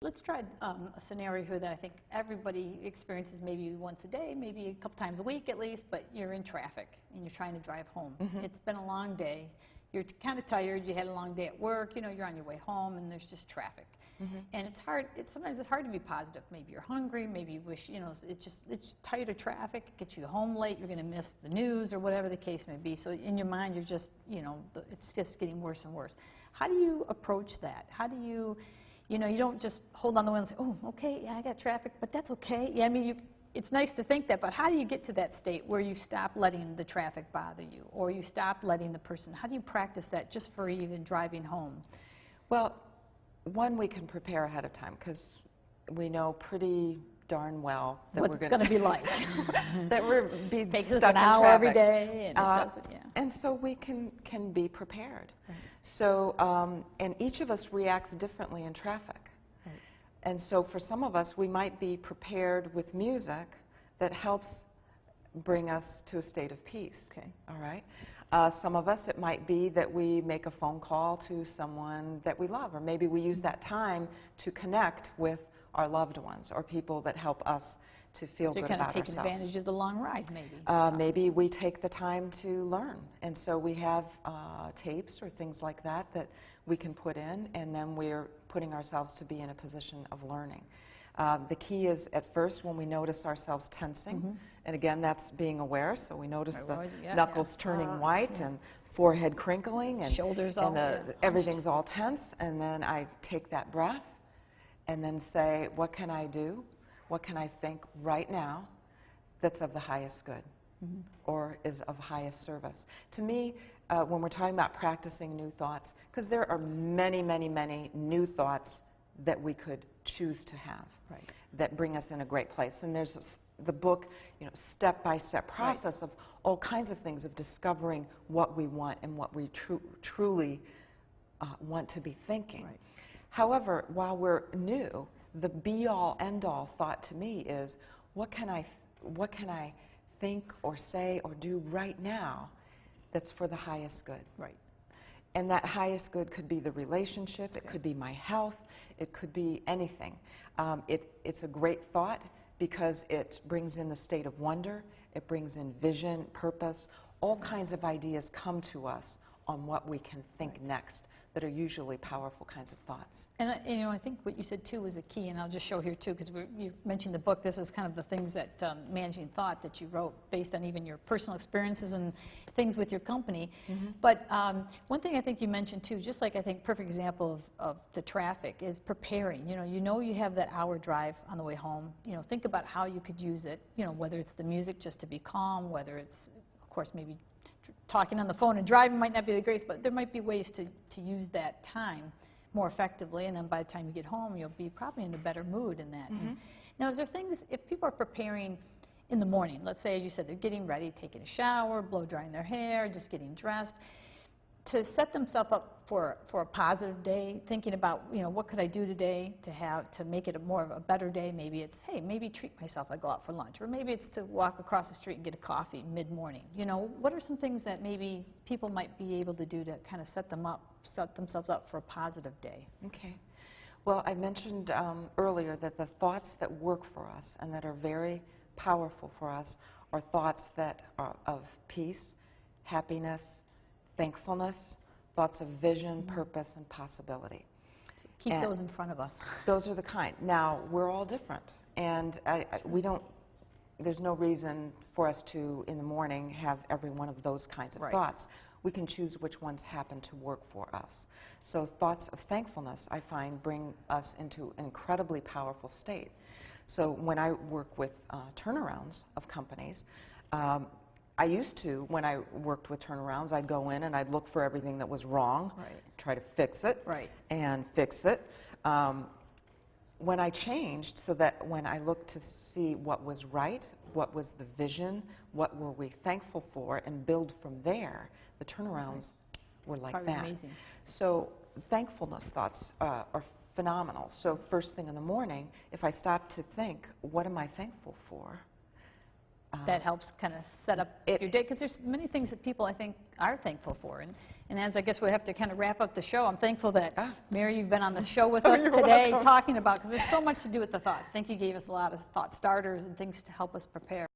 Let's try a scenario here that I think everybody experiences maybe once a day, maybe a couple times a week at least, but you're in traffic and you're trying to drive home. It's been a long day. You're kind of tired. You had a long day at work. You know, you're on your way home and there's just traffic. And it's hard. Sometimes it's hard to be positive. Maybe you're hungry. Maybe you wish, you know, it's tired of traffic. It gets you home late. You're going to miss the news or whatever the case may be. So in your mind, you're just, you know, it's just getting worse and worse. How do you approach that? How do you, you know, you don't just hold on the wheel and say, oh, okay, yeah, I got traffic, but that's okay. Yeah, I mean, it's nice to think that, but how do you get to that state where you stop letting the traffic bother you, or you stop letting the person? How do you practice that just for even driving home? Well, one, we can prepare ahead of time because we know pretty darn well that what we're going to be like. that we're be takes stuck us an hour traffic every day, and it doesn't. Yeah. And so we can be prepared. Right. So and each of us reacts differently in traffic. Right. And so for some of us, we might be prepared with music that helps bring us to a state of peace. Okay. All right. Some of us, it might be that we make a phone call to someone that we love, or maybe we use that time to connect with our loved ones or people that help us to feel good about ourselves. So you're kind of taking advantage of the long ride, maybe. Maybe we take the time to learn, and so we have tapes or things like that that we can put in, and then we're putting ourselves to be in a position of learning. The key is at first when we notice ourselves tensing, and again that's being aware, so we notice the knuckles turning white and forehead crinkling and shoulders all everything's all tense, and then I take that breath and then say, what can I do? What can I think right now that's of the highest good or is of highest service? To me, when we're talking about practicing new thoughts, because there are many, many, many new thoughts that we could choose to have that bring us in a great place. And there's the book, you know, step-by-step process of all kinds of things, of discovering what we want and what we truly want to be thinking. However, while we're new, the be-all, end-all thought to me is, what can I think or say or do right now that's for the highest good? Right. And that highest good could be the relationship, it could be my health, it could be anything. It's a great thought because it brings in the state of wonder, it brings in vision, purpose, all kinds of ideas come to us on what we can think next that are usually powerful kinds of thoughts. And you know, I think what you said too was a key, and I'll just show here too, because you mentioned the book. This is kind of the things that Managing Thought that you wrote based on even your personal experiences and things with your company. But one thing I think you mentioned too, just like I think perfect example of the traffic is preparing. You know you have that hour drive on the way home. You know, think about how you could use it. You know, whether it's the music just to be calm, whether it's, of course, maybe talking on the phone and driving might not be the greatest, but there might be ways to use that time more effectively, and then by the time you get home, you'll be probably in a better mood in that. Now, is there things, if people are preparing in the morning, let's say, as you said, they're getting ready, taking a shower, blow drying their hair, just getting dressed, to set themselves up for a positive day, thinking about, you know, what could I do today to make it more of a better day? Maybe it's, hey, maybe treat myself, I go out for lunch, or maybe it's to walk across the street and get a coffee mid-morning. You know, what are some things that maybe people might be able to do to kind of set themselves up for a positive day? Okay. Well, I mentioned earlier that the thoughts that work for us and that are very powerful for us are thoughts that are of peace, happiness, thankfulness, thoughts of vision, purpose, and possibility. So keep those in front of us. Those are the kind. Now, we're all different, and we don't, there's no reason for us to, in the morning, have every one of those kinds of thoughts. We can choose which ones happen to work for us. So thoughts of thankfulness, I find, bring us into an incredibly powerful state. So when I work with turnarounds of companies, I used to, when I worked with turnarounds, I'd go in and I'd look for everything that was wrong, try to fix it, and fix it. When I changed, so that when I looked to see what was right, what was the vision, what were we thankful for, and build from there, the turnarounds were like that. Amazing. So thankfulness thoughts are phenomenal. So first thing in the morning, if I stop to think, what am I thankful for? that helps kind of set up your day, because there's many things that people, I think, are thankful for. And as I guess we have to kind of wrap up the show, I'm thankful that, Mary, you've been on the show with us today talking about, because there's so much to do with the thought. I think you gave us a lot of thought starters and things to help us prepare.